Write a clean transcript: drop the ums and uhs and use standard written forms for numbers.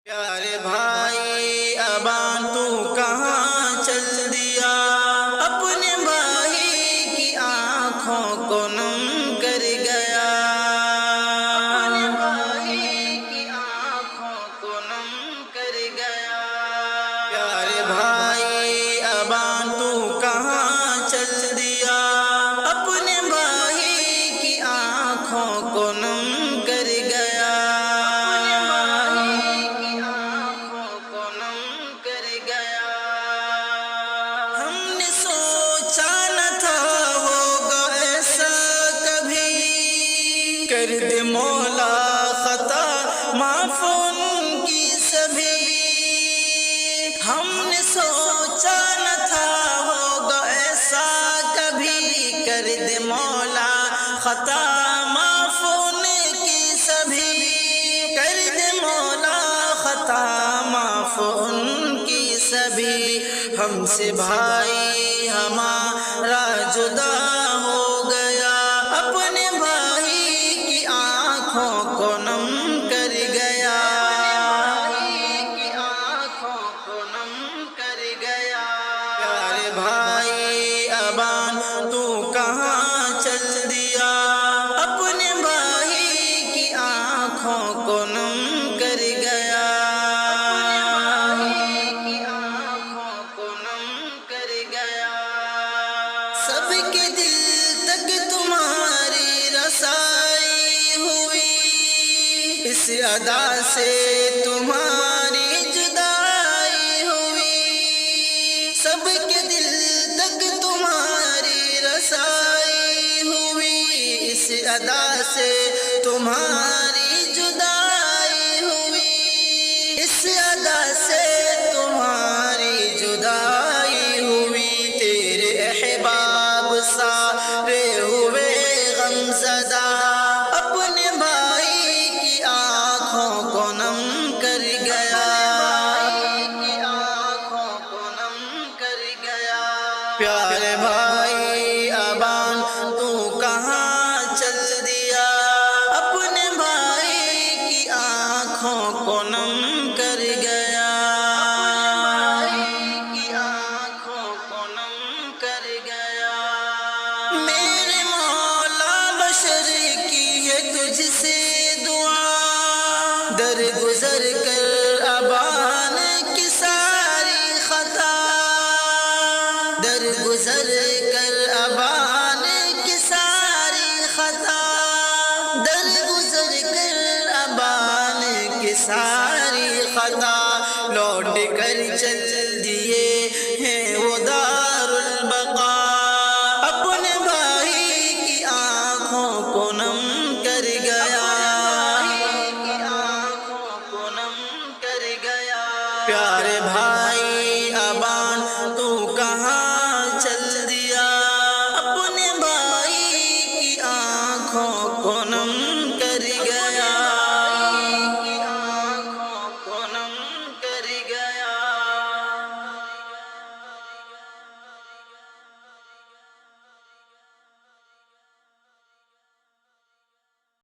پیارے بھائی اباں تو کہاں چل دیا، اپنے بھائی کی آنکھوں کو نم کر گیا، اپنے بھائی کی آنکھوں کو نم کر گیا۔ پیارے بھائی اباں تو کہاں چل دیا، اپنے بھائی کی آنکھوں کو نم کر گیا، کر دے مولا خطا معاف ان کی سبھی۔ ہم نے سوچا نہ تھا ہوگا ایسا کبھی، کر دے مولا خطا معاف ان کی سبھی، کر دے مولا خطا معاف ان کی سبھی۔ ہم سے بھائی ہمارا جدا ہو گیا، اپنے بھائی کی آنکھوں کو نم کر گیا، کی آنکھوں کو نم کر گیا۔ پیارے بھائی اباں تو کہاں چل دیا، اپنے بھائی کی آنکھوں کو نم کر گیا، کی آنکھوں کو نم کر گیا۔ سب کے دل تک تمہاری رسائی ہوئی، اس ادا سے تمہاری جدائی ہوئی، سب کے دل تک تمہاری رسائی ہوئی، اس ادا سے تمہاری جدائی ہوئی، اس ادا سے تمہاری جدائی ہوئی۔ تیرے احباب سارے ہوئے غم زدہ، اپنے بھائی کی آنکھوں کو نم کر گیا، کی آنکھوں کو نم کر گیا۔ پیارے بھائی اباں تو کہاں چل دیا، اپنے بھائی کی آنکھوں کو نم کر گیا، کی آنکھوں کو نم کر گیا۔ میرے مولا بشر کی ہے تجھ سے دعا، درگزر کر ابان کی ساری خطا، درگزر کر ابان کی ساری خطا، درگزر کر ابان کی ساری خطا، لوٹ کر چل